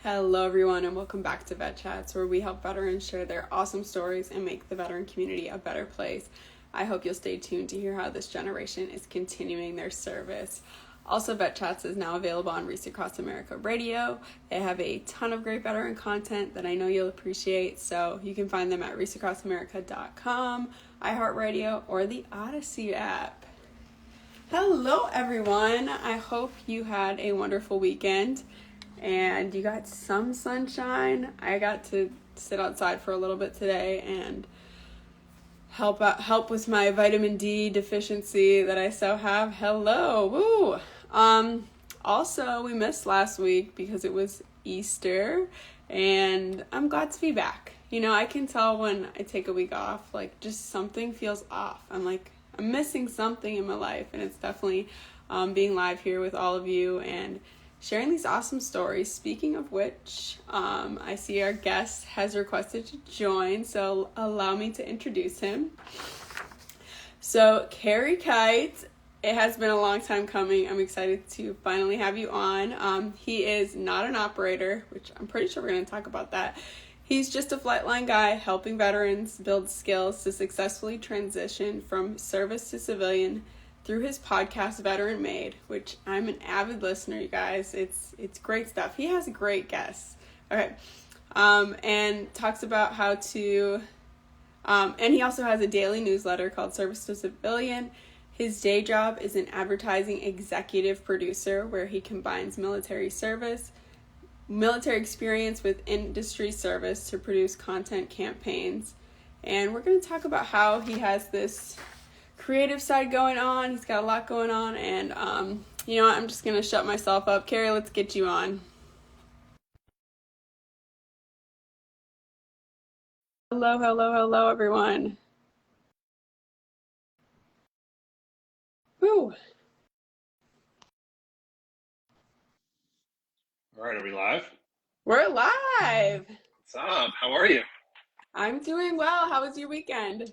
Hello, everyone, and welcome back to Vet Chats, where we help veterans share their awesome stories and make the veteran community a better place. I hope you'll stay tuned to hear how this generation is continuing their service. Also, Vet Chats is now available on Reach Across America Radio. They have a ton of great veteran content that I know you'll appreciate, so you can find them at reachacrossamerica.com, iHeartRadio, or the Odyssey app. Hello, everyone. I hope you had a wonderful weekend and you got some sunshine. I got to sit outside for a little bit today and help with my vitamin D deficiency that I so have. Hello. Woo. Also, we missed last week because it was Easter, and I'm glad to be back. You know, I can tell when I take a week off, like, just something feels off. I'm missing something in my life, and it's definitely being live here with all of you and sharing these awesome stories. Speaking of which, I see our guest has requested to join, so allow me to introduce him. So, Carey Kight, it has been a long time coming. I'm excited to finally have you on. He is not an operator, which I'm pretty sure we're going to talk about that. He's just a flightline guy helping veterans build skills to successfully transition from service to civilian through his podcast, Veteran Made, which I'm an avid listener, you guys. It's great stuff. He has great guests. Okay. And talks about how to, and he also has a daily newsletter called Service to Civilian. His day job is an advertising executive producer where he combines military experience with industry service to produce content campaigns. And we're going to talk about how he has this creative side going on. He's got a lot going on, and you know what? I'm just gonna shut myself up. Carey, let's get you on. Hello, everyone. Woo. All right, are we live? We're live. What's up? How are you? I'm doing well. How was your weekend?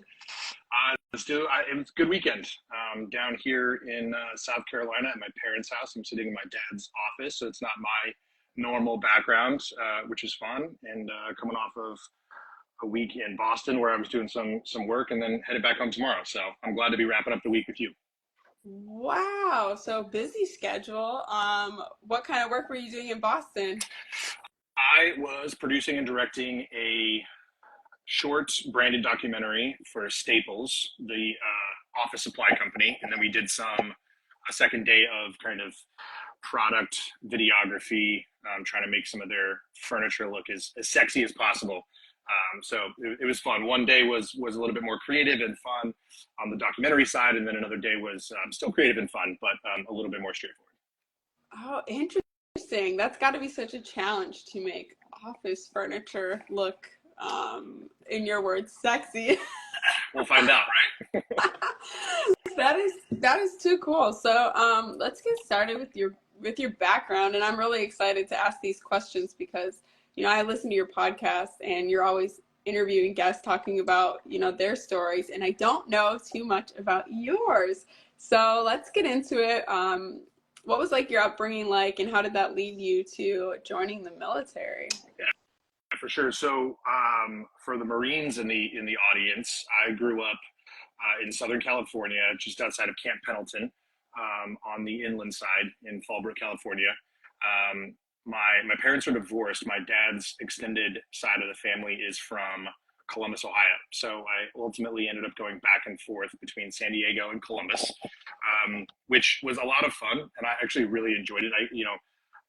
It was a good weekend. Down here in South Carolina at my parents' house. I'm sitting in my dad's office, so it's not my normal background, which is fun. And coming off of a week in Boston where I was doing some work, and then headed back home tomorrow. So I'm glad to be wrapping up the week with you. Wow, so busy schedule. What kind of work were you doing in Boston? I was producing and directing a short branded documentary for Staples, the office supply company, and then we did a second day of kind of product videography, trying to make some of their furniture look as sexy as possible. So it was fun. One day was a little bit more creative and fun on the documentary side, and then another day was still creative and fun, but a little bit more straightforward. Oh, interesting. That's got to be such a challenge to make office furniture look, in your words, sexy. We'll find out, right? That is too cool. So let's get started with your background, and I'm really excited to ask these questions because I listen to your podcast and you're always interviewing guests talking about their stories, and I don't know too much about yours. So let's get into it. What was your upbringing like, and how did that lead you to joining the military? Yeah, for sure. So for the Marines in the audience, I grew up in Southern California, just outside of Camp Pendleton, on the inland side in Fallbrook, California. My parents are divorced. My dad's extended side of the family is from Columbus, Ohio. So I ultimately ended up going back and forth between San Diego and Columbus, which was a lot of fun, and I actually really enjoyed it.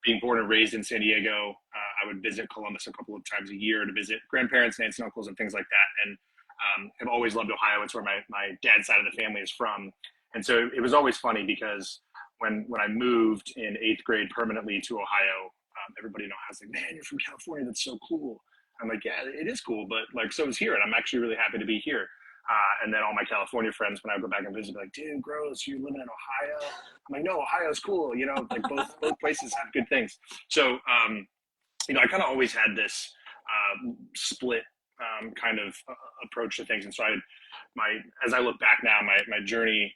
Being born and raised in San Diego, I would visit Columbus a couple of times a year to visit grandparents, aunts and uncles, and things like that. And have always loved Ohio. It's where my dad's side of the family is from. And so it was always funny because when I moved in 8th grade permanently to Ohio, everybody in Ohio was like, man, you're from California. That's so cool. I'm like, yeah, it is cool, but so is here. And I'm actually really happy to be here. And then all my California friends, when I go back and visit, be like, dude, gross, you're living in Ohio? I'm like, no, Ohio's cool. Both places have good things. So, I kind of always had this split kind of approach to things. And so as I look back now, my journey,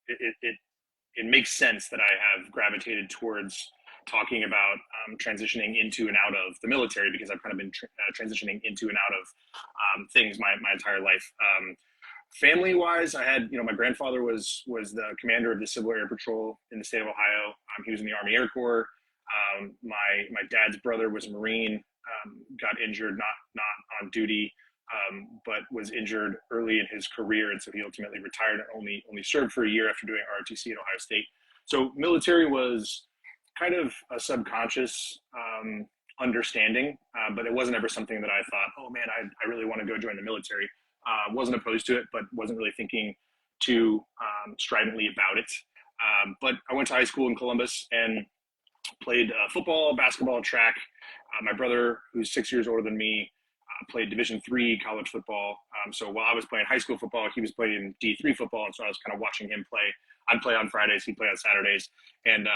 it makes sense that I have gravitated towards talking about transitioning into and out of the military, because I've kind of been transitioning into and out of things my entire life. Family wise, I had, my grandfather was the commander of the Civil Air Patrol in the state of Ohio. He was in the Army Air Corps. My dad's brother was a Marine, got injured, not on duty, but was injured early in his career, and so he ultimately retired and only served for a year after doing ROTC at Ohio State. So military was kind of a subconscious understanding, but it wasn't ever something that I thought, oh man, I really want to go join the military. Wasn't opposed to it, but wasn't really thinking too stridently about it. But I went to high school in Columbus and played football, basketball, track. My brother, who's 6 years older than me, played Division III college football. So while I was playing high school football, he was playing D3 football, and so I was kind of watching him play. I'd play on Fridays, he'd play on Saturdays. And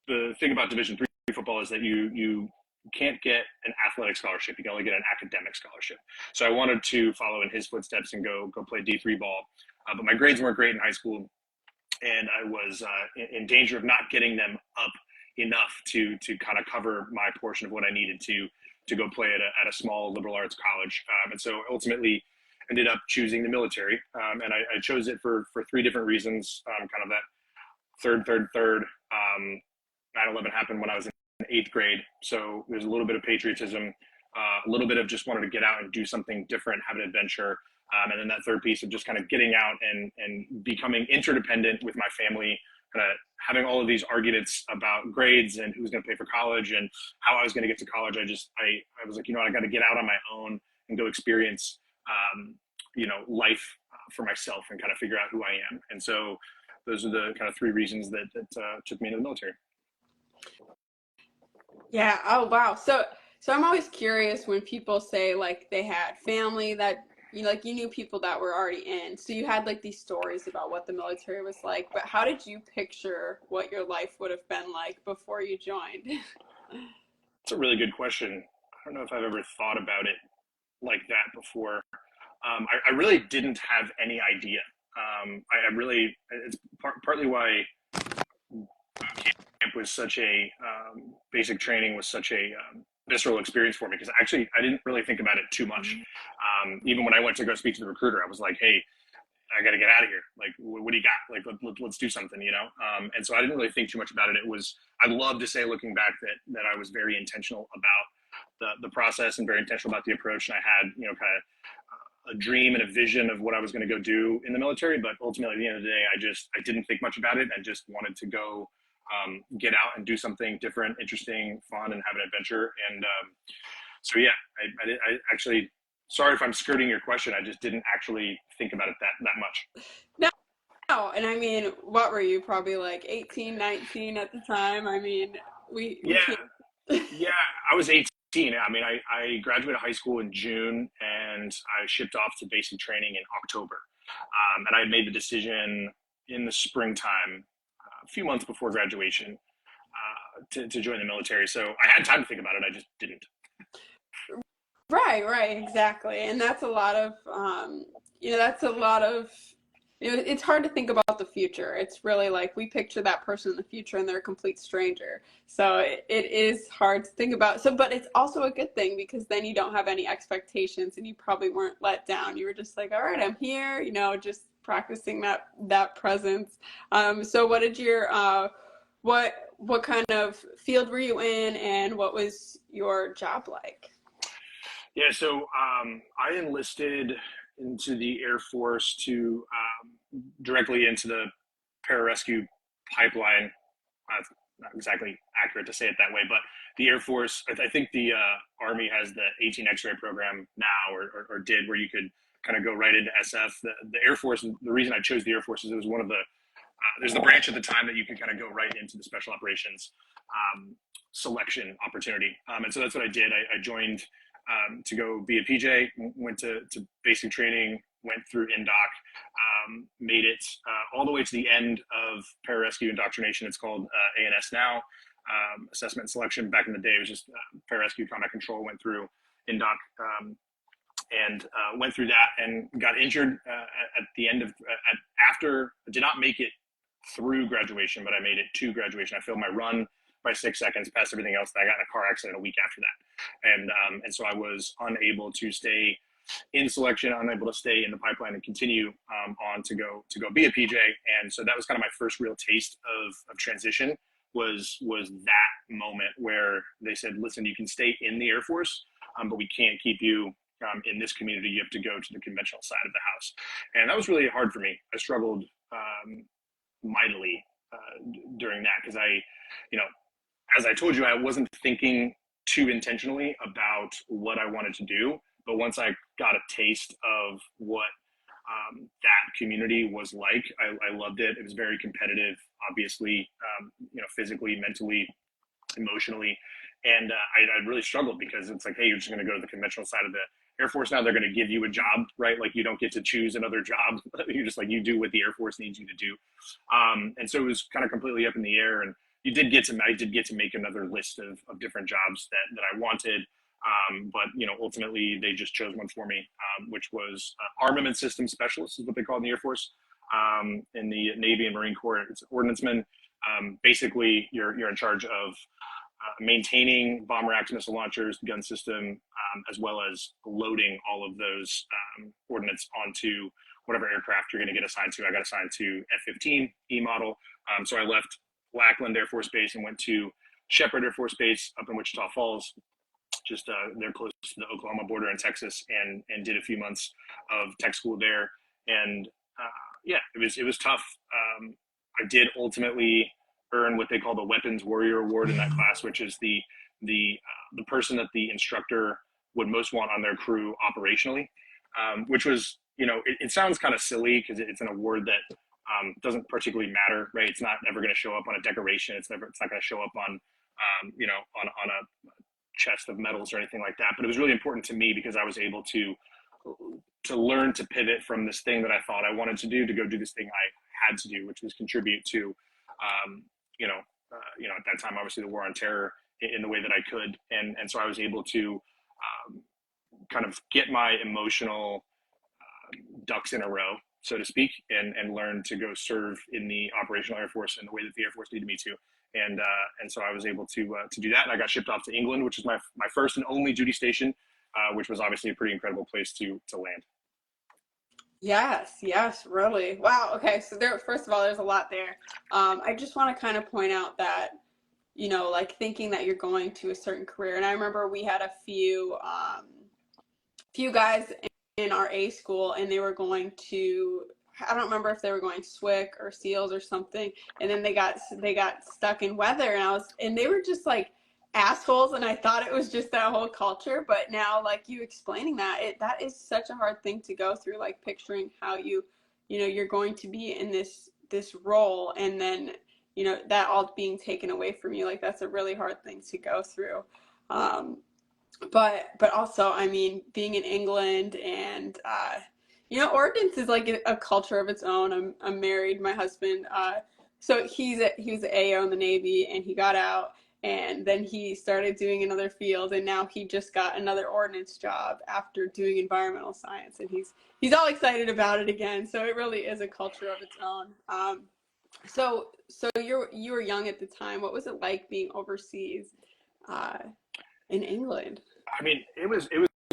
the thing about Division III football is that you can't get an athletic scholarship. You can only get an academic scholarship. So I wanted to follow in his footsteps and go play D3 ball. But my grades weren't great in high school, and I was in danger of not getting them up enough to kind of cover my portion of what I needed to go play at a small liberal arts college. And so ultimately ended up choosing the military. And I chose it for three different reasons. Kind of that third. 9/11 happened when I was in eighth grade. So there's a little bit of patriotism, a little bit of just wanted to get out and do something different, have an adventure. And then that third piece of just kind of getting out and becoming interdependent with my family, kind of having all of these arguments about grades and who was going to pay for college and how I was going to get to college. I was like, I got to get out on my own and go experience, life for myself and kind of figure out who I am. And so those are the kind of three reasons that took me into the military. Yeah. Oh, wow. So I'm always curious when people say like they had family that you knew people that were already in. So you had like these stories about what the military was like, but how did you picture what your life would have been like before you joined? It's a really good question. I don't know if I've ever thought about it like that before. I really didn't have any idea. It's partly why camp was such a basic training was such a visceral experience for me, because actually I didn't really think about it too much. Even when I went to go speak to the recruiter, I was like, hey, I got to get out of here. Like, what do you got? Like, let's do something, And so I didn't really think too much about it. I'd love to say looking back that I was very intentional about the process and very intentional about the approach. And I had, kind of a dream and a vision of what I was going to go do in the military. But ultimately, at the end of the day, I didn't think much about it. I just wanted to go get out and do something different, interesting, fun, and have an adventure. And so, yeah, I actually, sorry if I'm skirting your question. I just didn't actually think about it that much. No, and I mean, what were you? Probably like 18, 19 at the time. I mean, we can't. Yeah, I was 18. I mean, I graduated high school in June, and I shipped off to basic training in October. And I had made the decision in the springtime, a few months before graduation, to join the military. So I had time to think about it. I just didn't. Right, exactly. And that's a lot of, it's hard to think about the future. It's really like we picture that person in the future and they're a complete stranger. So it is hard to think about. So, but it's also a good thing because then you don't have any expectations and you probably weren't let down. You were just like, all right, I'm here, just practicing that presence. So what did what kind of field were you in and what was your job like? Yeah, so I enlisted into the Air Force to directly into the pararescue pipeline. Not exactly accurate to say it that way, but the Air Force, I think the Army has the 18 X-ray program now, or did, where you could kind of go right into SF. The Air Force, the reason I chose the Air Force is it was one of the, there's the branch at the time that you could kind of go right into the special operations selection opportunity. And so that's what I did. I joined to go be a PJ, went to basic training, went through INDOC, made it all the way to the end of pararescue indoctrination. It's called ANS now, assessment and selection. Back in the day, it was just pararescue combat control, went through INDOC and went through that and got injured at the end of, after, did not make it through graduation, but I made it to graduation. I failed my run by 6 seconds past everything else. And I got in a car accident a week after that. And so I was unable to stay in selection, unable to stay in the pipeline and continue on to go be a PJ. And so that was kind of my first real taste of transition, was that moment where they said, listen, you can stay in the Air Force, but we can't keep you in this community. You have to go to the conventional side of the house. And that was really hard for me. I struggled mightily during that, because you know, as I told you, I wasn't thinking too intentionally about what I wanted to do. But once I got a taste of what that community was like, I loved it. It was very competitive, obviously, physically, mentally, emotionally. And I really struggled, because it's like, hey, you're just going to go to the conventional side of the Air Force now. They're going to give you a job, right? Like, you don't get to choose another job. You're just like, you do what the Air Force needs you to do. And so it was kind of completely up in the air. And I did get to make another list of different jobs that I wanted. But ultimately they just chose one for me, which was armament systems specialist, is what they call in the Air Force. In the Navy and Marine Corps, it's ordnanceman. Basically, you're in charge of maintaining bomber racks, missile launchers, gun system, as well as loading all of those ordnance onto whatever aircraft you're going to get assigned to. I got assigned to F-15 E model. So I left Lackland Air Force Base and went to Shepherd Air Force Base up in Wichita Falls. Just they're close to the Oklahoma border in Texas, and did a few months of tech school there. And it was tough. I did ultimately earn what they call the Weapons Warrior Award in that class, which is the person that the instructor would most want on their crew operationally, which was, it sounds kind of silly because it's an award that doesn't particularly matter, right? It's not ever going to show up on a decoration. It's not going to show up on on a chest of medals or anything like that. But it was really important to me, because I was able to learn to pivot from this thing that I thought I wanted to do to go do this thing I had to do, which was contribute to at that time, obviously, the war on terror in the way that I could. And so I was able to kind of get my emotional ducks in a row, so to speak, and learn to go serve in the operational Air Force in the way that the Air Force needed me to. And so I was able to do that. And I got shipped off to England, which was my first and only duty station, which was obviously a pretty incredible place to land. Yes, really. Wow. Okay. So first of all, there's a lot there. I just want to kind of point out that, like thinking that you're going to a certain career. And I remember we had a few guys in our A school, and they were going to, I don't remember if they were going SWIC or SEALs or something. And then they got stuck in weather, and they were just like assholes. And I thought it was just that whole culture, but now, like you explaining that, that is such a hard thing to go through, like picturing how you're going to be in this role, and then that all being taken away from you. Like, that's a really hard thing to go through. But also, I mean, being in England, and ordnance is like a culture of its own. I'm married. My husband, so he was an AO in the Navy, and he got out, and then he started doing another field, and now he just got another ordnance job after doing environmental science, and he's all excited about it again. So it really is a culture of its own. So you were young at the time. What was it like being overseas in England? I mean, it was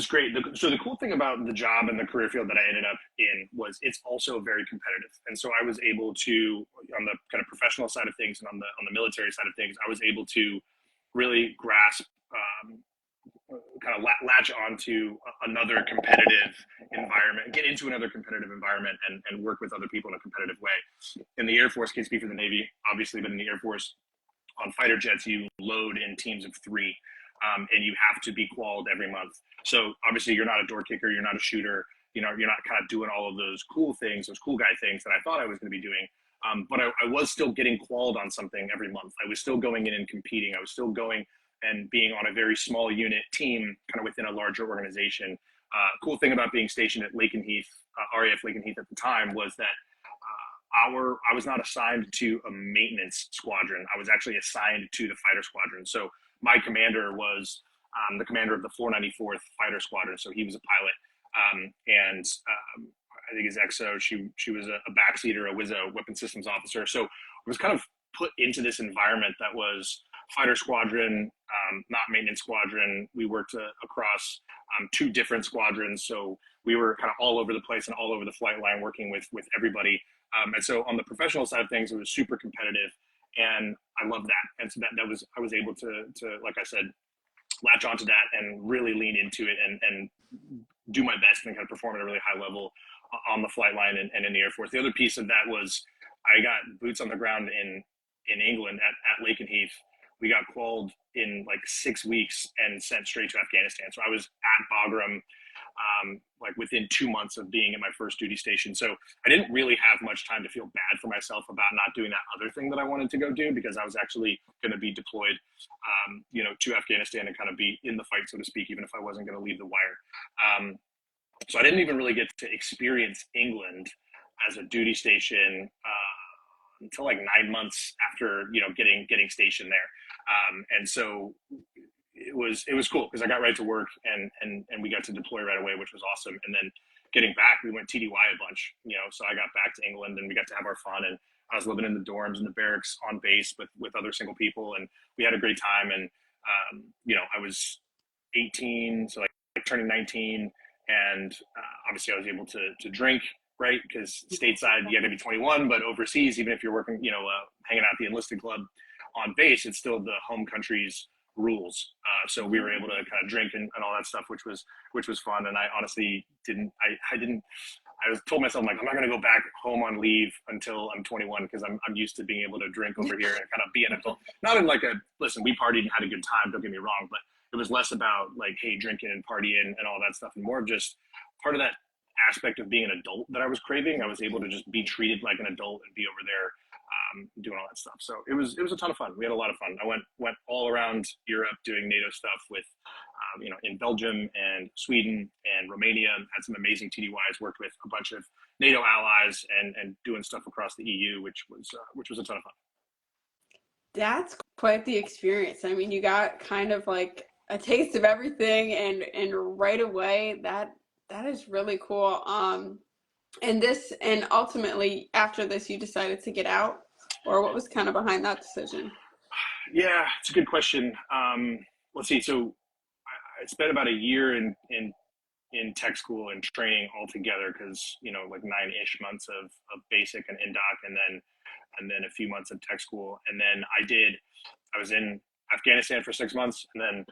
great. So the cool thing about the job and the career field that I ended up in was it's also very competitive. And so I was able to, on the kind of professional side of things and on the military side of things, I was able to really grasp, kind of latch onto another competitive environment, get into another competitive environment, and work with other people in a competitive way. In the Air Force, can't speak for the Navy, obviously, but in the Air Force, on fighter jets, you load in teams of 3. And you have to be qualified every month. So obviously you're not a door kicker, you're not a shooter, you're not kind of doing all of those cool things, those cool guy things that I thought I was going to be doing. But I was still getting qualified on something every month. I was still going in and competing. I was still going and being on a very small unit team, kind of within a larger organization. Cool thing about being stationed at Lakenheath, RAF Lakenheath at the time, was that I was not assigned to a maintenance squadron. I was actually assigned to the fighter squadron. So my commander was the commander of the 494th Fighter Squadron, so he was a pilot. And I think his XO, she was a backseater, a weapon systems officer. So I was kind of put into this environment that was fighter squadron, not maintenance squadron. We worked across two different squadrons, so we were kind of all over the place and all over the flight line, working with everybody. And so on the professional side of things, it was super competitive, and I loved that. And so that was, I was able to like I said, latch onto that and really lean into it, and do my best and kind of perform at a really high level on the flight line and in the Air Force. The other piece of that was I got boots on the ground in England at Lakenheath. We got qualled in like 6 weeks and sent straight to Afghanistan. So I was at Bagram like within 2 months of being at my first duty station. So I didn't really have much time to feel bad for myself about not doing that other thing that I wanted to go do, because I was actually going to be deployed, to Afghanistan and kind of be in the fight, so to speak, even if I wasn't going to leave the wire. So I didn't even really get to experience England as a duty station until like 9 months after getting stationed there. And so it was cool because I got right to work, and we got to deploy right away, which was awesome. And then getting back, we went TDY a bunch, so I got back to England and we got to have our fun. And I was living in the dorms and the barracks on base with other single people, and we had a great time. And I was 18, so like turning 19, and obviously I was able to drink, right? Because stateside you had to be 21, but overseas, even if you're working, hanging out at the enlisted club on base, it's still the home country's rules. So we were able to kind of drink and all that stuff, which was fun. And I honestly I was told myself, like, I'm not going to go back home on leave until I'm 21, because I'm used to being able to drink over here and kind of be an adult. Not in like listen, we partied and had a good time, don't get me wrong, but it was less about like, hey, drinking and partying and all that stuff, and more of just part of that aspect of being an adult that I was craving. I was able to just be treated like an adult and be over there doing all that stuff. So it was a ton of fun. We had a lot of fun. I went all around Europe doing NATO stuff with, in Belgium and Sweden and Romania. Had some amazing TDYs. Worked with a bunch of NATO allies and doing stuff across the EU, which was a ton of fun. That's quite the experience. I mean, you got kind of like a taste of everything, and right away that is really cool. And ultimately after this, you decided to get out, or what was kind of behind that decision? Yeah, it's a good question. Let's see. So I spent about a year in tech school and training altogether, because like 9-ish months of basic and indoc, and then a few months of tech school. And then I was in Afghanistan for 6 months, and then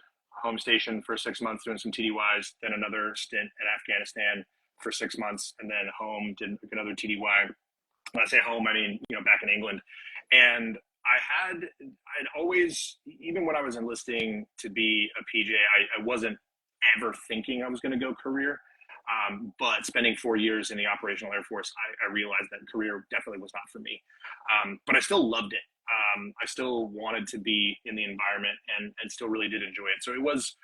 home station for 6 months doing some TDYs, then another stint in Afghanistan for 6 months, and then home, did another TDY. When I say home, I mean, back in England. And I'd always, even when I was enlisting to be a PJ, I wasn't ever thinking I was going to go career. But spending 4 years in the operational Air Force, I realized that career definitely was not for me. But I still loved it. I still wanted to be in the environment, and still really did enjoy it. So it was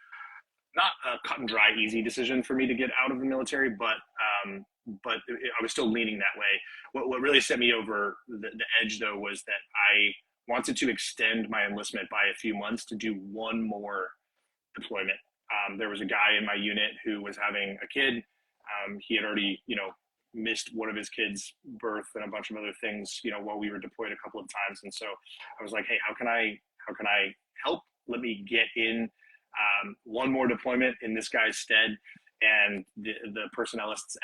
not a cut and dry, easy decision for me to get out of the military, but I was still leaning that way. What really set me over the edge, though, was that I wanted to extend my enlistment by a few months to do one more deployment. There was a guy in my unit who was having a kid. He had already, missed one of his kids' birth and a bunch of other things, while we were deployed a couple of times. And so I was like, hey, how can I help? Let me get in one more deployment in this guy's stead. And the personnelists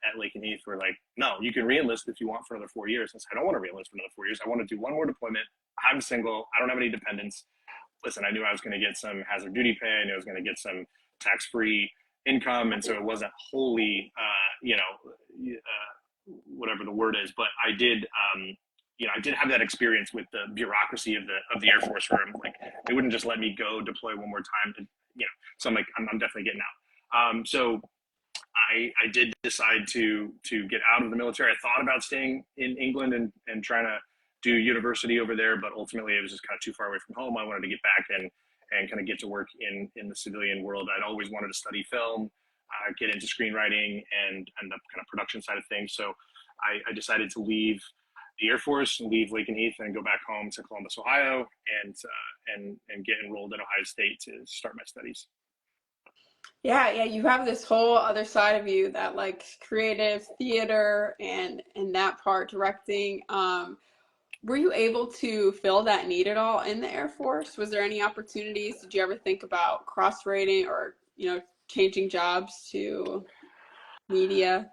at Lakenheath were like, no, you can re-enlist if you want for another 4 years. I said, I don't want to re-enlist for another 4 years. I want to do one more deployment. I'm single. I don't have any dependents. Listen, I knew I was going to get some hazard duty pay. I knew I was going to get some tax-free income. And so it wasn't wholly, whatever the word is, but I did, I did have that experience with the bureaucracy of the Air Force, where I'm like, they wouldn't just let me go deploy one more time. So I'm like, I'm definitely getting out. So I did decide to get out of the military. I thought about staying in England and trying to do university over there, but ultimately it was just kind of too far away from home. I wanted to get back and kind of get to work in the civilian world. I'd always wanted to study film, get into screenwriting and the kind of production side of things. So I decided to leave the Air Force and leave Lakenheath and go back home to Columbus, Ohio, and get enrolled at Ohio State to start my studies. Yeah, you have this whole other side of you, that like creative theater and that part, directing. were you able to fill that need at all in the Air Force? Was there any opportunities? Did you ever think about cross-rating or, changing jobs to media?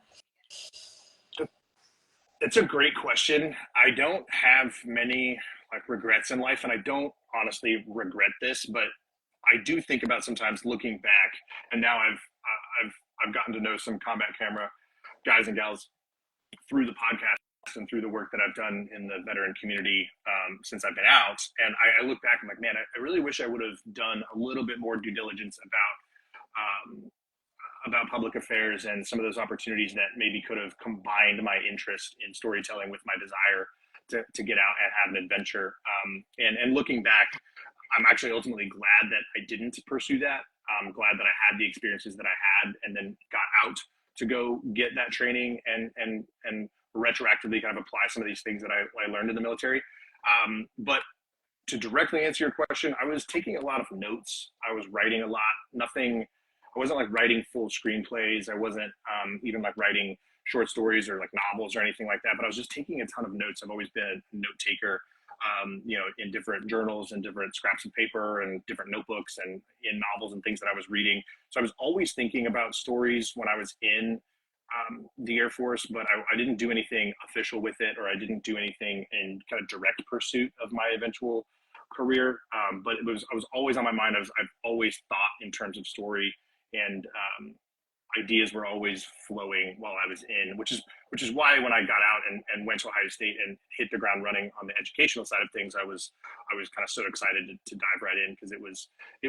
It's a great question. I don't have many like regrets in life, and I don't honestly regret this, but I do think about sometimes looking back, and now I've gotten to know some combat camera guys and gals through the podcast and through the work that I've done in the veteran community since I've been out. And I look back and I'm like, man, I really wish I would have done a little bit more due diligence um, about public affairs and some of those opportunities that maybe could have combined my interest in storytelling with my desire to get out and have an adventure. And looking back, I'm actually ultimately glad that I didn't pursue that. I'm glad that I had the experiences that I had and then got out to go get that training and retroactively kind of apply some of these things that I learned in the military. But to directly answer your question, I was taking a lot of notes. I was writing a lot. I wasn't like writing full screenplays. I wasn't even like writing short stories or like novels or anything like that. But I was just taking a ton of notes. I've always been a note taker, in different journals and different scraps of paper and different notebooks and in novels and things that I was reading. So I was always thinking about stories when I was in the Air Force, but I didn't do anything official with it, or I didn't do anything in kind of direct pursuit of my eventual career. But I was always on my mind. I've always thought in terms of story, and ideas were always flowing while I was in, which is why when I got out and went to Ohio State and hit the ground running on the educational side of things, I was kind of so excited to dive right in, because it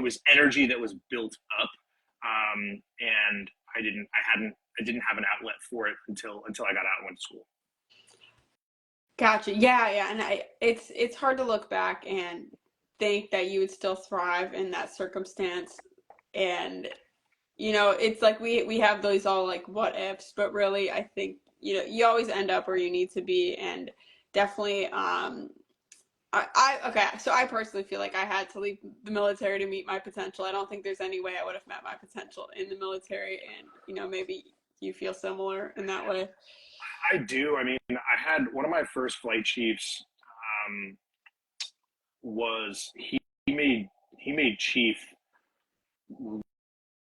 was energy that was built up, and I didn't have an outlet for it until I got out and went to school. Gotcha. Yeah, yeah. And it's hard to look back and think that you would still thrive in that circumstance. And it's like we have those all like what ifs, but really I think, you always end up where you need to be. And definitely okay, so I personally feel like I had to leave the military to meet my potential. I don't think there's any way I would have met my potential in the military, and maybe you feel similar in that way. I do. I mean, I had one of my first flight chiefs was he made chief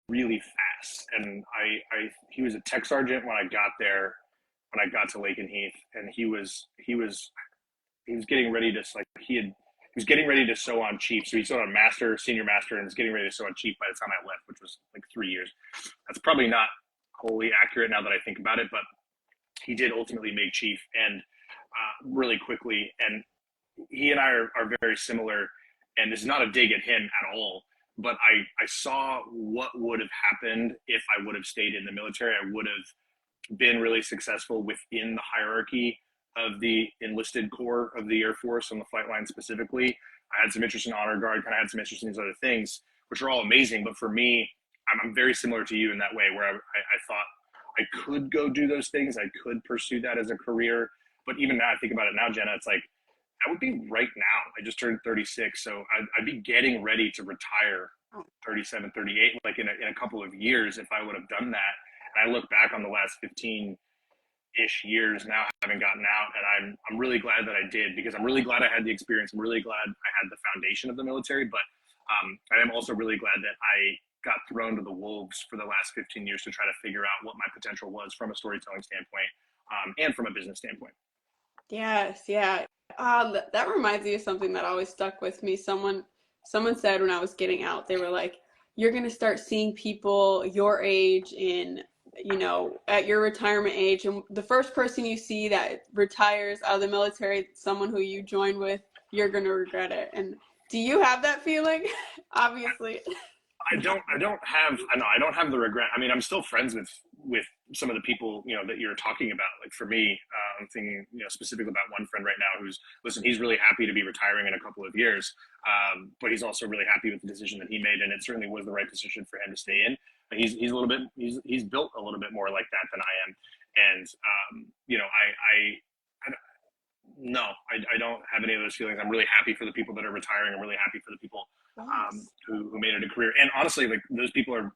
really fast, and he was a tech sergeant when I got there, when I got to Lakenheath, and he was getting ready to he was getting ready to sew on chief. So he sewed on master, senior master, and was getting ready to sew on chief by the time I left, which was like 3 years. That's probably not wholly accurate now that I think about it, but he did ultimately make chief, and really quickly. And he and I are very similar, and this is not a dig at him at all, but I saw what would have happened if I would have stayed in the military. I would have been really successful within the hierarchy of the enlisted corps of the Air Force on the flight line specifically. I had some interest in honor guard, kind of had some interest in these other things, which are all amazing. But for me, I'm very similar to you in that way, where I thought I could go do those things. I could pursue that as a career. But even now, I think about it now, Jenna, it's like, that would be right now. I just turned 36, so I'd be getting ready to retire 37, 38, like in a couple of years if I would have done that. And I look back on the last 15-ish years now, having gotten out, and I'm really glad that I did, because I'm really glad I had the experience. I'm really glad I had the foundation of the military, but I am also really glad that I got thrown to the wolves for the last 15 years to try to figure out what my potential was from a storytelling standpoint, and from a business standpoint. Yes, yeah. That reminds me of something that always stuck with me. Someone said when I was getting out, they were like, "You're gonna start seeing people your age in, at your retirement age, and the first person you see that retires out of the military, someone who you joined with, you're gonna regret it." And do you have that feeling? Obviously. I don't have the regret. I mean, I'm still friends with some of the people, that you're talking about. Like for me, I'm thinking, specifically about one friend right now he's really happy to be retiring in a couple of years. But he's also really happy with the decision that he made, and it certainly was the right decision for him to stay in. He's a little bit, he's built a little bit more like that than I am. And, no, I don't have any of those feelings. I'm really happy for the people that are retiring. I'm really happy for the people who made it a career. And honestly, like those people are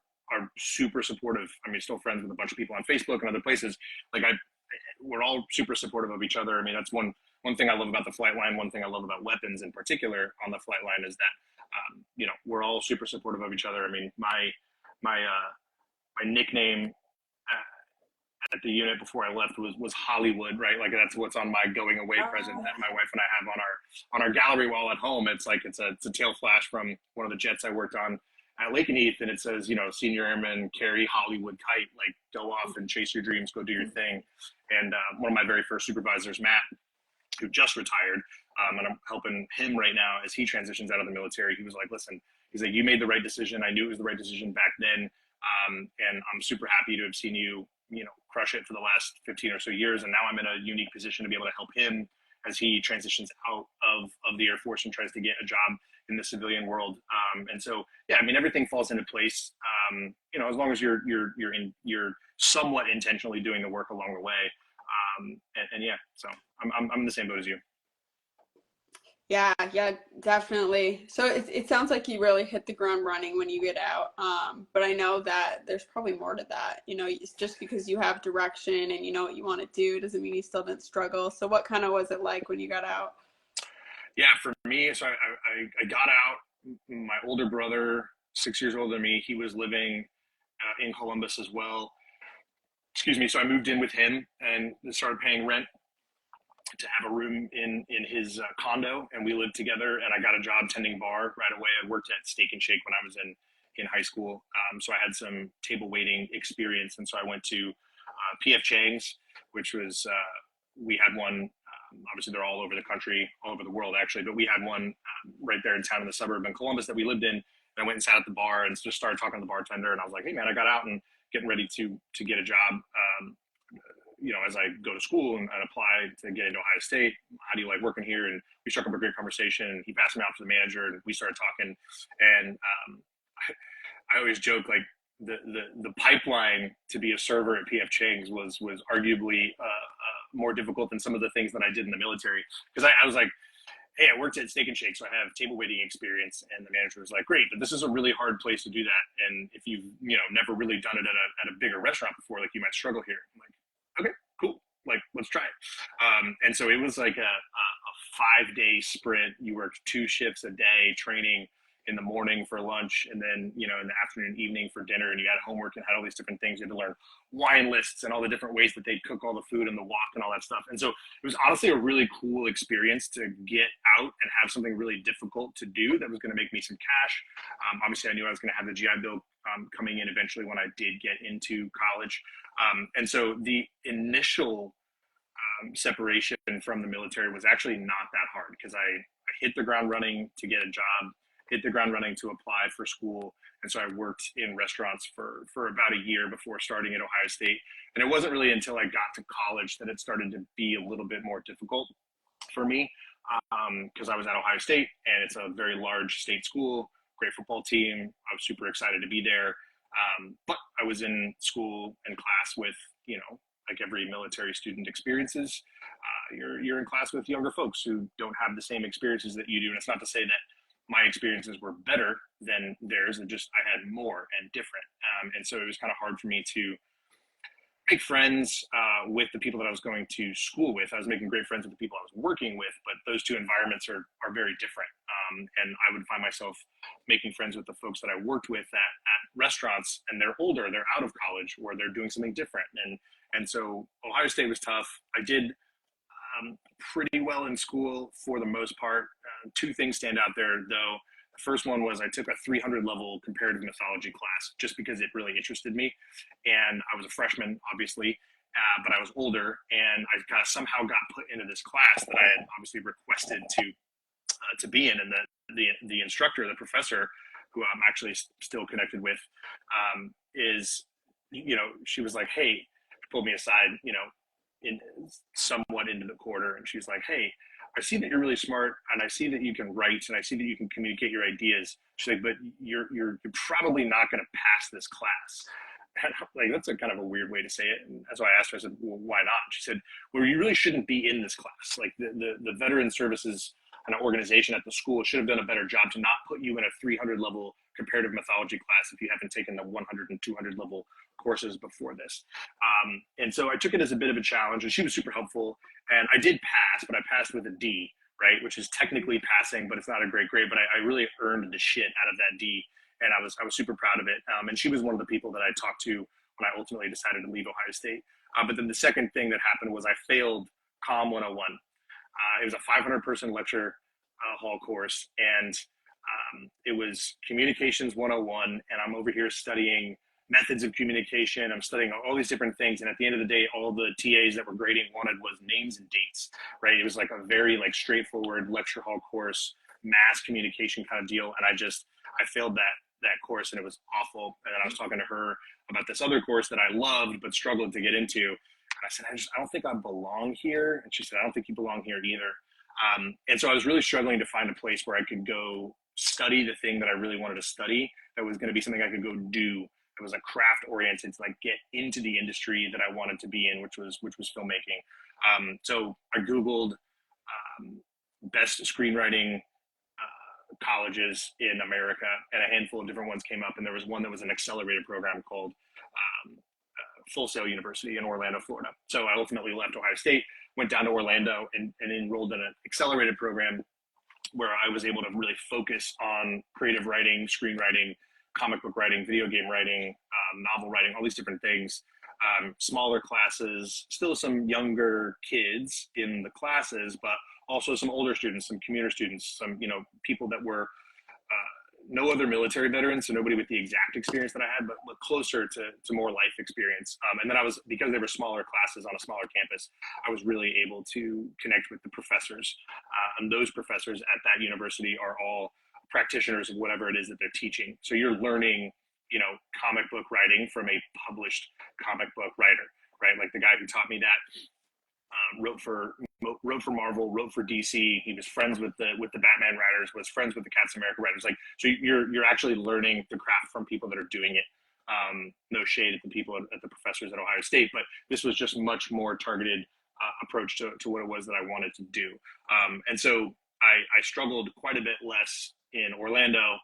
super supportive. I mean, still friends with a bunch of people on Facebook and other places. Like we're all super supportive of each other. I mean, that's one one thing I love about the flight line, one thing I love about weapons in particular on the flight line is that, we're all super supportive of each other. I mean, my nickname at the unit before I left was Hollywood, right? Like that's what's on my going away present that my wife and I have on our gallery wall at home. It's like it's a tail flash from one of the jets I worked on at Lakenheath, and it says, Senior Airman Carey Hollywood Kight, like go off and chase your dreams, go do your thing. And one of my very first supervisors, Matt, who just retired, and I'm helping him right now as he transitions out of the military. He was like, listen, he's like, you made the right decision. I knew it was the right decision back then. And I'm super happy to have seen you, crush it for the last 15 or so years. And now I'm in a unique position to be able to help him as he transitions out of the Air Force and tries to get a job in the civilian world. And so, yeah, I mean, everything falls into place. As long as you're somewhat intentionally doing the work along the way. And yeah, so I'm in the same boat as you. Yeah, yeah, definitely. So it sounds like you really hit the ground running when you get out. But I know that there's probably more to that. It's just because you have direction and you know what you want to do doesn't mean you still didn't struggle. So what kind of was it like when you got out? Yeah, for me, so I got out. My older brother, 6 years older than me, he was living in Columbus as well. Excuse me. So I moved in with him and started paying rent to have a room in his condo, and we lived together. And I got a job tending bar right away. I worked at Steak and Shake when I was in high school, so I had some table waiting experience. And so I went to PF Chang's, which was we had one. Obviously, they're all over the country, all over the world, actually. But we had one right there in town in the suburb in Columbus that we lived in. And I went and sat at the bar and just started talking to the bartender. And I was like, "Hey, man, I got out and getting ready to get a job. As I go to school and apply to get into Ohio State, how do you like working here?" And we struck up a great conversation. And he passed me off to the manager, and we started talking. And I always joke like the pipeline to be a server at PF Chang's was arguably more difficult than some of the things that I did in the military, because I was like, hey, I worked at Steak and Shake, so I have table waiting experience. And the manager was like, great, but this is a really hard place to do that. And if you've, never really done it at a bigger restaurant before, like you might struggle here. I'm like, okay, cool. Like, let's try it. And so it was like a 5-day sprint. You worked 2 shifts a day, training in the morning for lunch, and then, in the afternoon and evening for dinner. And you had homework and had all these different things. You had to learn wine lists and all the different ways that they'd cook all the food and the wok and all that stuff. And so it was honestly a really cool experience to get out and have something really difficult to do that was going to make me some cash. Obviously, I knew I was going to have the GI Bill coming in eventually when I did get into college. And so the initial separation from the military was actually not that hard, because I hit the ground running to get a job, hit the ground running to apply for school. And so I worked in restaurants for about a year before starting at Ohio State. And it wasn't really until I got to college that it started to be a little bit more difficult for me, because I was at Ohio State, and it's a very large state school, great football team. I was super excited to be there. But I was in school and class with, like every military student experiences, you're in class with younger folks who don't have the same experiences that you do. And it's not to say that my experiences were better than theirs, and just I had more and different. And so it was kind of hard for me to make friends with the people that I was going to school with. I was making great friends with the people I was working with, but those two environments are very different. And I would find myself making friends with the folks that I worked with at restaurants, and they're older, they're out of college, or they're doing something different. And so Ohio State was tough. I did pretty well in school for the most part. 2 things stand out there, though. The first one was I took a 300 level comparative mythology class just because it really interested me. And I was a freshman, obviously, but I was older, and I kind of somehow got put into this class that I had obviously requested to be in. And the instructor, the professor, who I'm actually still connected with, is, she was like, hey, pulled me aside, in somewhat into the quarter, and she's like, hey, I see that you're really smart, and I see that you can write, and I see that you can communicate your ideas. She's like, but you're probably not going to pass this class. And like, that's a kind of a weird way to say it. And that's why I asked her, I said, well, why not? She said, well, you really shouldn't be in this class. Like the veteran services and an organization at the school should have done a better job to not put you in a 300 level comparative mythology class if you haven't taken the 100 and 200 level courses before this. And so I took it as a bit of a challenge, and she was super helpful. And I did pass, but I passed with a D, right? Which is technically passing, but it's not a great grade. But I really earned the shit out of that D, and I was super proud of it. And she was one of the people that I talked to when I ultimately decided to leave Ohio State. But then the second thing that happened was I failed COM 101. It was a 500-person lecture hall course, and it was Communications 101, and I'm over here studying methods of communication. I'm studying all these different things, and at the end of the day, all the TAs that were grading wanted was names and dates, right? It was like a very like straightforward lecture hall course, mass communication kind of deal, and I failed that course, and it was awful. And then I was talking to her about this other course that I loved but struggled to get into. And I said, I don't think I belong here. And she said, I don't think you belong here either. And so I was really struggling to find a place where I could go study the thing that I really wanted to study. That was going to be something I could go do. It was a craft oriented to like get into the industry that I wanted to be in, which was filmmaking. So I Googled best screenwriting colleges in America, and a handful of different ones came up. And there was one that was an accelerated program called Full Sail University in Orlando, Florida. So I ultimately left Ohio State, went down to Orlando, and enrolled in an accelerated program where I was able to really focus on creative writing, screenwriting, comic book writing, video game writing, novel writing, all these different things. Smaller classes, still some younger kids in the classes, but also some older students, some commuter students, some people that were no other military veterans, so nobody with the exact experience that I had, but closer to more life experience. And then because they were smaller classes on a smaller campus, I was really able to connect with the professors. And those professors at that university are all practitioners of whatever it is that they're teaching. So you're learning, comic book writing from a published comic book writer, right? Like the guy who taught me that wrote for Marvel, wrote for DC. He was friends with the Batman writers, was friends with the Captain America writers. Like, so you're actually learning the craft from people that are doing it. No shade at the people at the professors at Ohio State, but this was just much more targeted approach to what it was that I wanted to do. And so I struggled quite a bit less in Orlando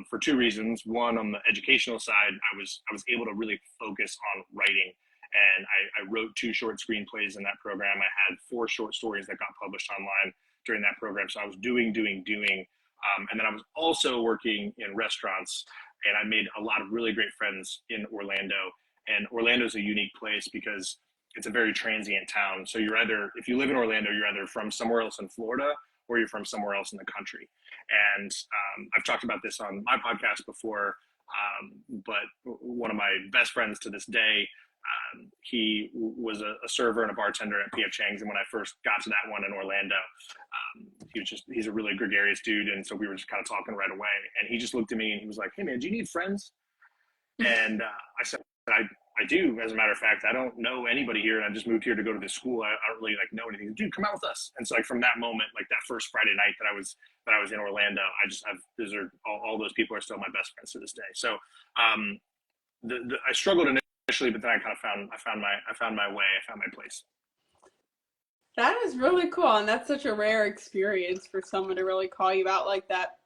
for two reasons. One, on the educational side, I was able to really focus on writing. And I wrote 2 short screenplays in that program. I had 4 short stories that got published online during that program. So I was doing. And then I was also working in restaurants, and I made a lot of really great friends in Orlando. And Orlando is a unique place because it's a very transient town. So if you live in Orlando, you're either from somewhere else in Florida or you're from somewhere else in the country. And I've talked about this on my podcast before, but one of my best friends to this day, he was a server and a bartender at P.F. Chang's, and when I first got to that one in Orlando, he's a really gregarious dude, and so we were just kind of talking right away, and he just looked at me and he was like, "Hey man, do you need friends?" And I said, I do. As a matter of fact, I don't know anybody here, and I just moved here to go to this school. I don't really know anything. Dude, come out with us. And so from that moment, that first Friday night that I was in Orlando, all those people are still my best friends to this day. So I struggled initially, but then I kind of found my way. I found my place. That is really cool, and that's such a rare experience for someone to really call you out like that.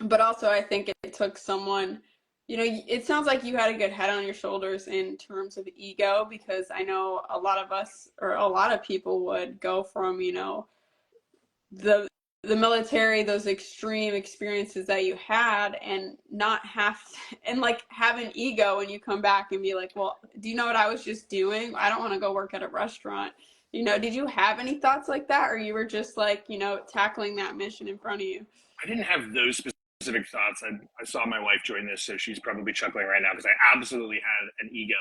But also, I think it took someone, it sounds like you had a good head on your shoulders in terms of ego, because I know a lot of us, or a lot of people, would go from, the military, those extreme experiences that you had, and not have an ego, and you come back and be like, well, do you know what I was just doing? I don't want to go work at a restaurant. Did you have any thoughts like that, or you were just tackling that mission in front of you? I didn't have those specific thoughts. I saw my wife join this, so she's probably chuckling right now because I absolutely had an ego.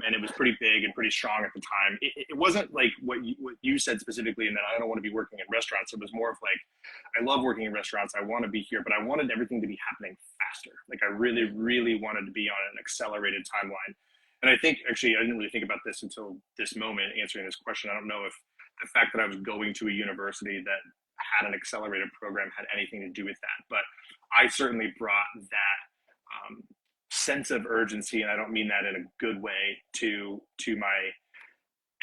And it was pretty big and pretty strong at the time. It wasn't like what you said specifically, and that I don't want to be working in restaurants. It was more of I love working in restaurants. I want to be here, but I wanted everything to be happening faster. I really, really wanted to be on an accelerated timeline. And I think, actually, I didn't really think about this until this moment answering this question. I don't know if the fact that I was going to a university that had an accelerated program had anything to do with that, but I certainly brought that sense of urgency, and I don't mean that in a good way, to my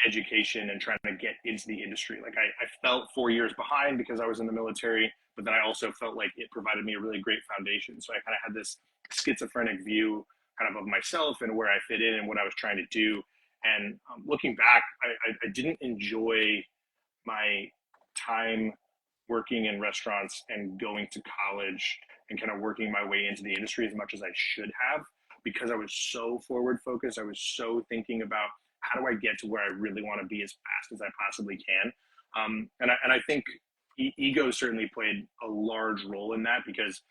education and trying to get into the industry. I felt 4 years behind because I was in the military, but then I also felt like it provided me a really great foundation. So I kind of had this schizophrenic view kind of myself and where I fit in and what I was trying to do. And looking back, I didn't enjoy my time working in restaurants and going to college and kind of working my way into the industry as much as I should have, because I was so forward focused. I was so thinking about how do I get to where I really want to be as fast as I possibly can. And I think ego certainly played a large role in that, because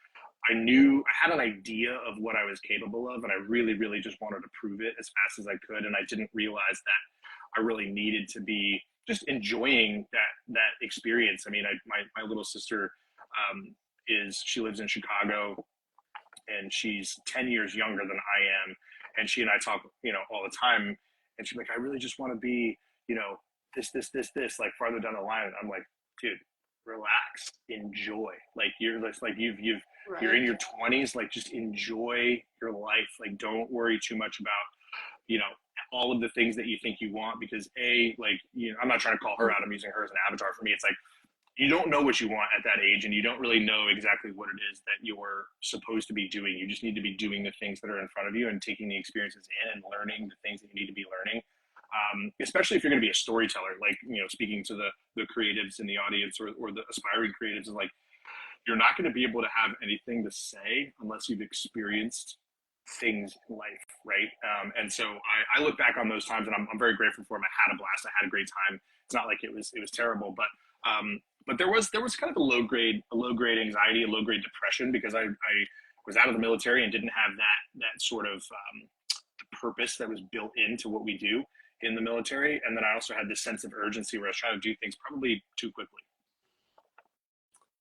I had an idea of what I was capable of, and I really, really just wanted to prove it as fast as I could. And I didn't realize that I really needed to be just enjoying that experience. I mean, my little sister she lives in Chicago, and she's 10 years younger than I am, and she and I talk, all the time. And she's like, I really just want to be, this, like farther down the line. And I'm like, dude, relax, enjoy. Like you're just like you're in your 20s, like just enjoy your life. Like don't worry too much about, all of the things that you think you want, because I'm not trying to call her out. I'm using her as an avatar. For me, it's like, you don't know what you want at that age, and you don't really know exactly what it is that you're supposed to be doing. You just need to be doing the things that are in front of you and taking the experiences in and learning the things that you need to be learning. Especially if you're going to be a storyteller, like, speaking to the creatives in the audience, or the aspiring creatives, is like, you're not going to be able to have anything to say unless you've experienced things in life, right? And so I look back on those times, and I'm very grateful for them. I had a blast. I had a great time. It's not like it was terrible, but there was kind of a low grade anxiety, a low grade depression, because I was out of the military and didn't have that sort of purpose that was built into what we do in the military. And then I also had this sense of urgency where I was trying to do things probably too quickly.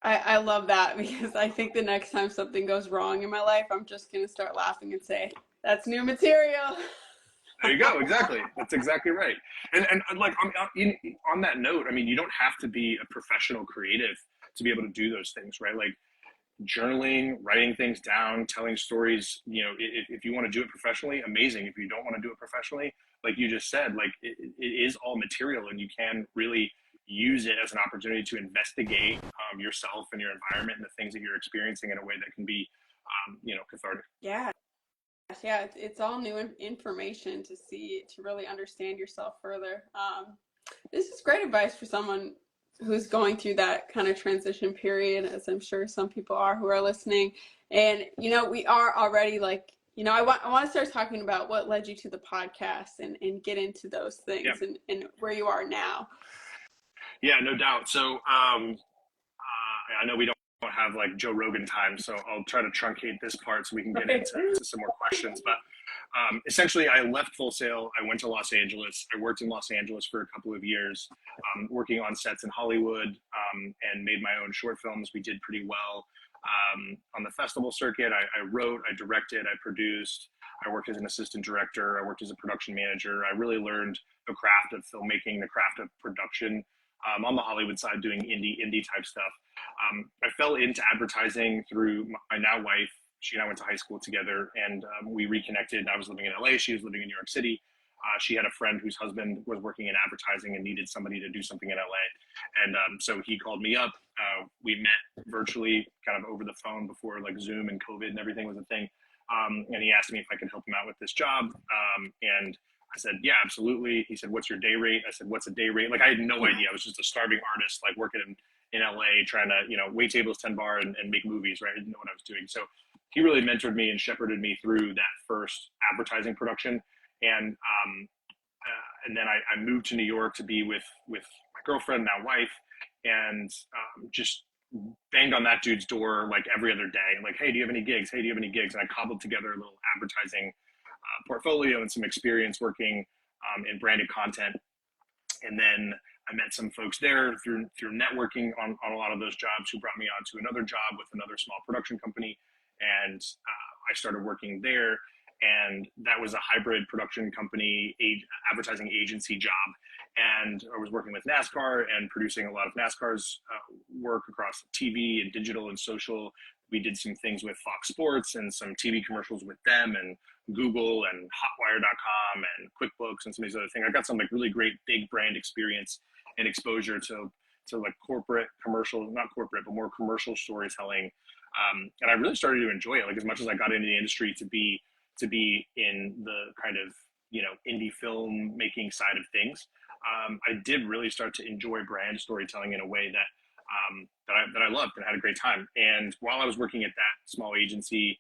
I love that, because I think the next time something goes wrong in my life, I'm just going to start laughing and say, that's new material. There you go. Exactly. That's exactly right. And like on that note, I mean, you don't have to be a professional creative to be able to do those things, right? Like journaling, writing things down, telling stories, if you want to do it professionally, amazing. If you don't want to do it professionally, like you just said, like it is all material, and you can really use it as an opportunity to investigate yourself and your environment and the things that you're experiencing in a way that can be, cathartic. Yeah. Yeah, it's all new information to see, to really understand yourself further. This is great advice for someone who's going through that kind of transition period, as I'm sure some people are who are listening. And, we are already like, I want to start talking about what led you to the podcast, and get into those things. Yeah. And where you are now. Yeah, no doubt. So I know we don't have like Joe Rogan time, so I'll try to truncate this part so we can get into some more questions. But essentially, I left Full Sail. I went to Los Angeles. I worked in Los Angeles for a couple of years, working on sets in Hollywood, and made my own short films. We did pretty well on the festival circuit. I wrote, I directed, I produced. I worked as an assistant director. I worked as a production manager. I really learned the craft of filmmaking, the craft of production, on the Hollywood side, doing indie type stuff. I fell into advertising through my now wife. She and I went to high school together, and we reconnected. I was living in LA. She was living in New York City. She had a friend whose husband was working in advertising and needed somebody to do something in LA. And so he called me up. We met virtually, kind of over the phone, before like Zoom and COVID and everything was a thing. And he asked me if I could help him out with this job. And I said, yeah, absolutely. He said, what's your day rate? I said, what's a day rate? Like, I had no idea. I was just a starving artist, like working in LA, trying to, wait tables, 10 bar and make movies, right? I didn't know what I was doing. So he really mentored me and shepherded me through that first advertising production. And then I moved to New York to be with my girlfriend, now wife, and just banged on that dude's door like every other day. Like, hey, do you have any gigs? Hey, do you have any gigs? And I cobbled together a little advertising portfolio and some experience working in branded content. And then I met some folks there through networking on a lot of those jobs, who brought me on to another job with another small production company. And I started working there. And that was a hybrid production company, advertising agency job. And I was working with NASCAR and producing a lot of NASCAR's work across TV and digital and social. We did some things with Fox Sports and some TV commercials with them, and Google and Hotwire.com and QuickBooks and some of these other things. I got some like really great big brand experience and exposure to like corporate commercial, not corporate, but more commercial storytelling. And I really started to enjoy it. Like as much as I got into the industry to be in the kind of indie film making side of things, I did really start to enjoy brand storytelling in a way that I loved and had a great time. And while I was working at that small agency,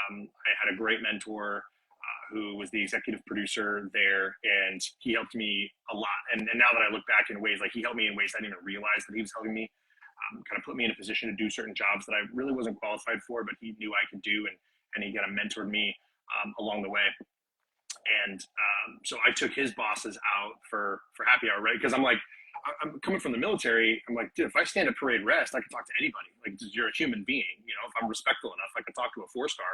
I had a great mentor who was the executive producer there, and he helped me a lot. And now that I look back in ways, like he helped me in ways I didn't even realize that he was helping me, kind of put me in a position to do certain jobs that I really wasn't qualified for, but he knew I could do, and he kind of mentored me along the way. And so I took his bosses out for happy hour, right? Because I'm like, I'm coming from the military. I'm like, dude, if I stand at parade rest, I can talk to anybody. Like, you're a human being. If I'm respectful enough, I can talk to a 4-star.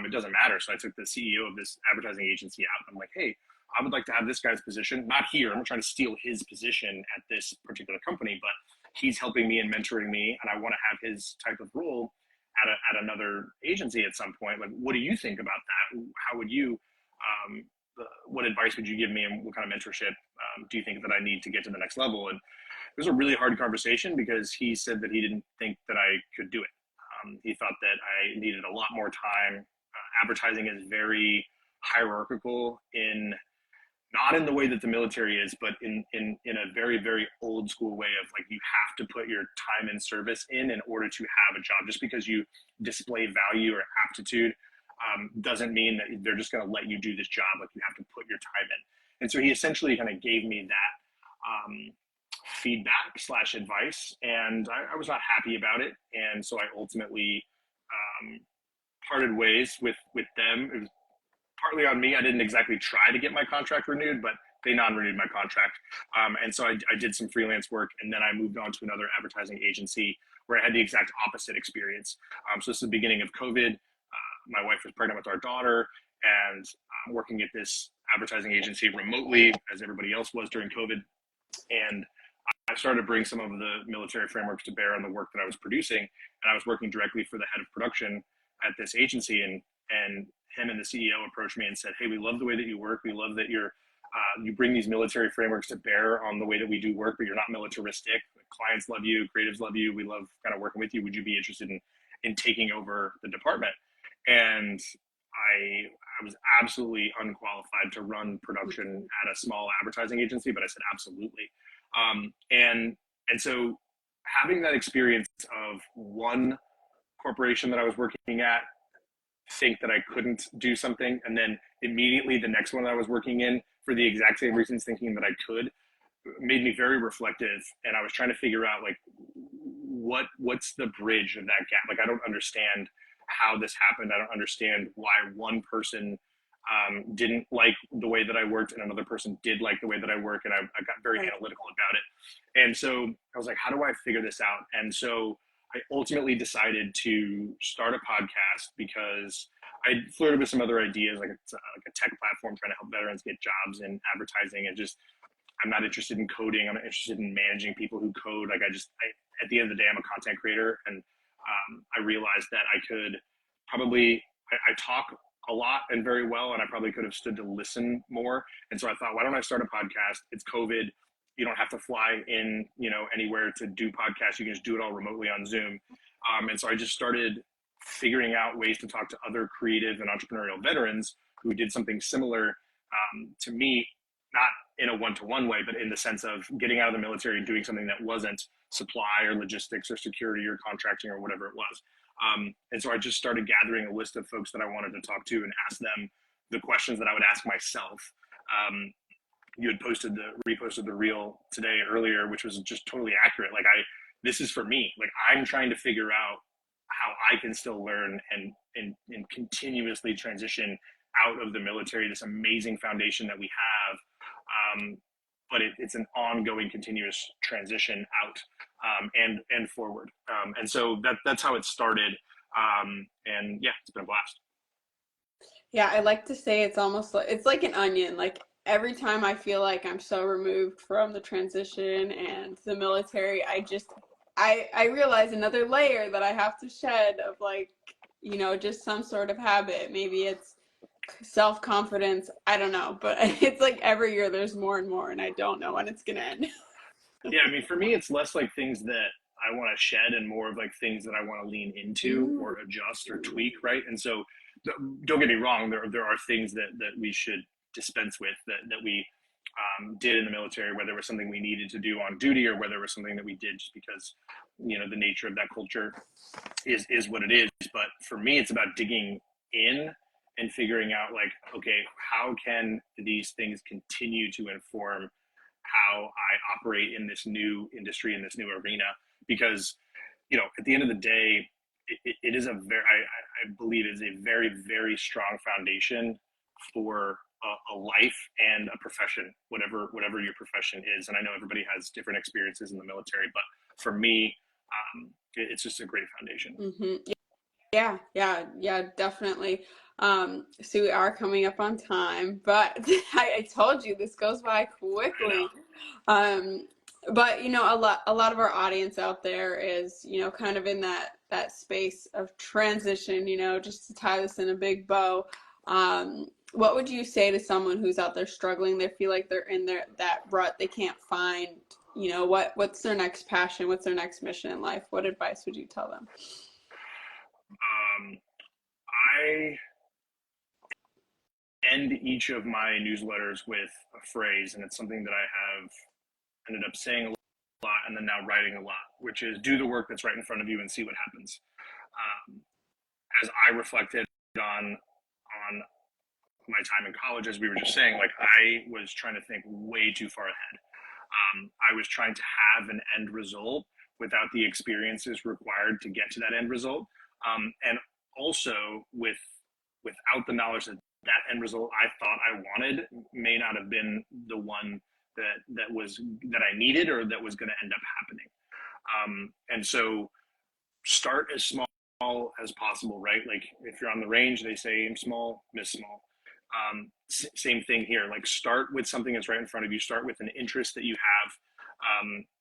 It doesn't matter. So I took the CEO of this advertising agency out. I'm like, hey, I would like to have this guy's position. Not here. I'm not trying to steal his position at this particular company, but he's helping me and mentoring me, and I want to have his type of role at another agency at some point. Like, what do you think about that? How would you um, what advice would you give me, and what kind of mentorship do you think that I need to get to the next level? And it was a really hard conversation because he said that he didn't think that I could do it. He thought that I needed a lot more time. Advertising is very hierarchical in not in the way that the military is, but in a very, very old school way of like, you have to put your time and service in order to have a job. Just because you display value or aptitude doesn't mean that they're just going to let you do this job. Like, you have to put your time in. And so he essentially kind of gave me that feedback / advice, and I was not happy about it. And so I ultimately parted ways with them. It was partly on me. I didn't exactly try to get my contract renewed, but they non-renewed my contract. And so I did some freelance work, and then I moved on to another advertising agency where I had the exact opposite experience. So this is the beginning of COVID. My wife was pregnant with our daughter, and I'm working at this advertising agency remotely, as everybody else was during COVID. And I started to bring some of the military frameworks to bear on the work that I was producing. And I was working directly for the head of production at this agency, and him and the CEO approached me and said, "Hey, we love the way that you work. We love that you bring these military frameworks to bear on the way that we do work, but you're not militaristic. Clients love you, creatives love you. We love kind of working with you. Would you be interested in taking over the department?" And I was absolutely unqualified to run production at a small advertising agency, but I said absolutely. And so having that experience of one corporation that I was working at think that I couldn't do something, and then immediately the next one that I was working in for the exact same reasons thinking that I could, made me very reflective. And I was trying to figure out, like, what's the bridge of that gap. Like, I don't understand how this happened. I don't understand why one person didn't like the way that I worked and another person did like the way that I work. And I got very analytical about it. And so I was like, how do I figure this out? And so I ultimately decided to start a podcast because I flirted with some other ideas, like a tech platform trying to help veterans get jobs in advertising. And just, I'm not interested in coding. I'm not interested in managing people who code. Like, at the end of the day, I'm a content creator. And I realized that I could probably, I talk a lot and very well, and I probably could have stood to listen more. And so I thought, why don't I start a podcast? It's COVID. You don't have to fly in, anywhere to do podcasts. You can just do it all remotely on Zoom. And so I just started figuring out ways to talk to other creative and entrepreneurial veterans who did something similar to me, not in a one-to-one way, but in the sense of getting out of the military and doing something that wasn't supply or logistics or security or contracting or whatever it was. And so I just started gathering a list of folks that I wanted to talk to and ask them the questions that I would ask myself. You had reposted the reel today earlier, which was just totally accurate. Like, this is for me. Like, I'm trying to figure out how I can still learn and continuously transition out of the military, this amazing foundation that we have. But it's an ongoing, continuous transition out and forward. And so that's how it started. And yeah, it's been a blast. Yeah, I like to say it's almost like it's like an onion. Like, every time I feel like I'm so removed from the transition and the military, I realize another layer that I have to shed of, like, just some sort of habit. Maybe it's self-confidence. I don't know, but it's like every year there's more and more, and I don't know when it's gonna end. Yeah, I mean, for me, it's less like things that want to shed and more of like things that I want to lean into or adjust or tweak, right? And so don't get me wrong, there are things that we should dispense with that we did in the military, whether it was something we needed to do on duty or whether it was something that we did just because, you know, the nature of that culture is what it is. But for me, it's about digging in and figuring out like, okay, how can these things continue to inform how I operate in this new industry, in this new arena? Because, you know, at the end of the day, it is I believe is a very, very strong foundation for a life and a profession, whatever your profession is. And I know everybody has different experiences in the military, but for me, it's just a great foundation. Mm-hmm. Yeah, definitely. So we are coming up on time, but I told you this goes by quickly. But you know, a lot of our audience out there is, you know, kind of in that space of transition, you know, just to tie this in a big bow. What would you say to someone who's out there struggling? They feel like they're in that rut, they can't find, you know, what's their next passion, what's their next mission in life? What advice would you tell them? I end each of my newsletters with a phrase, and it's something that I have ended up saying a lot and then now writing a lot, which is do the work that's right in front of you and see what happens. As I reflected on my time in college, as we were just saying, like I was trying to think way too far ahead. I was trying to have an end result without the experiences required to get to that end result. And also without the knowledge that that end result I thought I wanted may not have been the one that I needed or that was going to end up happening. And so start as small as possible, right? Like if you're on the range, they say aim small, miss small. Same thing here. Like start with something that's right in front of you. Start with an interest that you have,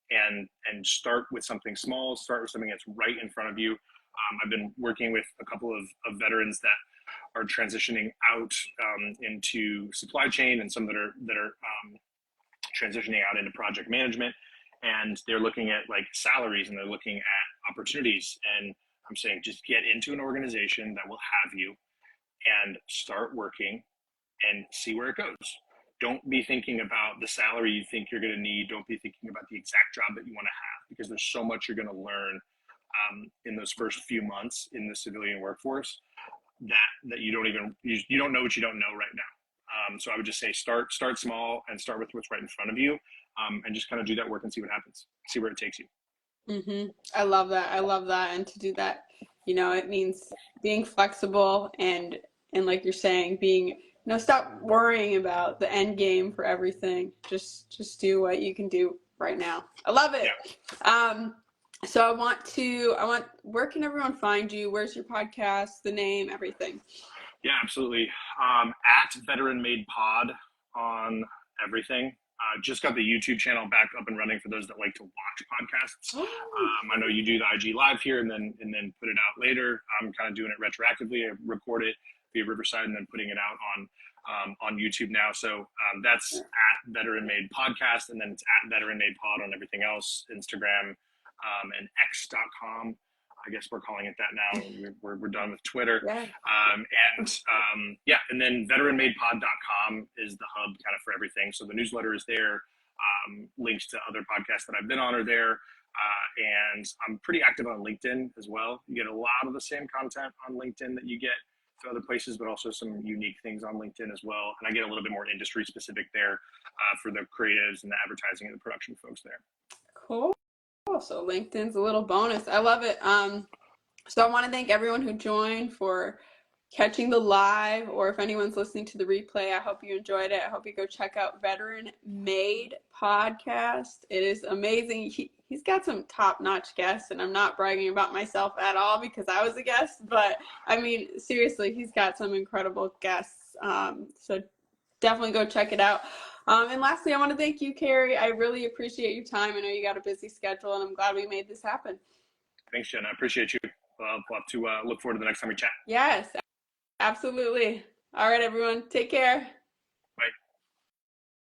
and start with something small. Start with something that's right in front of you. I've been working with a couple of veterans that are transitioning out into supply chain, and some that are transitioning out into project management, and they're looking at like salaries and they're looking at opportunities. And I'm saying just get into an organization that will have you and start working and see where it goes. Don't be thinking about the salary you think you're going to need. Don't be thinking about the exact job that you want to have, because there's so much you're going to learn in those first few months in the civilian workforce that you don't know what you don't know right now. So I would just say start small and start with what's right in front of you, and just kind of do that work and see what happens, see where it takes you. Mm-hmm. I love that. And to do that, you know, it means being flexible and like you're saying, being, you know, stop worrying about the end game for everything. Just do what you can do right now. I love it. Yeah. So where can everyone find you? Where's your podcast, the name, everything? Yeah, absolutely. At Veteran Made Pod on everything. Just got the YouTube channel back up and running for those that like to watch podcasts. I know you do the IG Live here and then put it out later. I'm kind of doing it retroactively. I record it via Riverside and then putting it out on YouTube now. So that's at Veteran Made Podcast, and then it's at Veteran Made Pod on everything else, Instagram and X.com. I guess we're calling it that now. We're done with Twitter. Yeah. And then veteranmadepod.com is the hub kind of for everything. So the newsletter is there. Links to other podcasts that I've been on are there. And I'm pretty active on LinkedIn as well. You get a lot of the same content on LinkedIn that you get to other places, but also some unique things on LinkedIn as well. And I get a little bit more industry specific there for the creatives and the advertising and the production folks there. Cool. So LinkedIn's a little bonus. I love it. So I want to thank everyone who joined for catching the live, or if anyone's listening to the replay, I hope you enjoyed it. I hope you go check out Veteran Made Podcast. It is amazing. He's got some top-notch guests, and I'm not bragging about myself at all because I was a guest, but I mean, seriously, he's got some incredible guests. So definitely go check it out. And lastly, I want to thank you, Carey. I really appreciate your time. I know you got a busy schedule, and I'm glad we made this happen. Thanks, Jen. I appreciate you. We'll have to look forward to the next time we chat. Yes, absolutely. All right, everyone. Take care.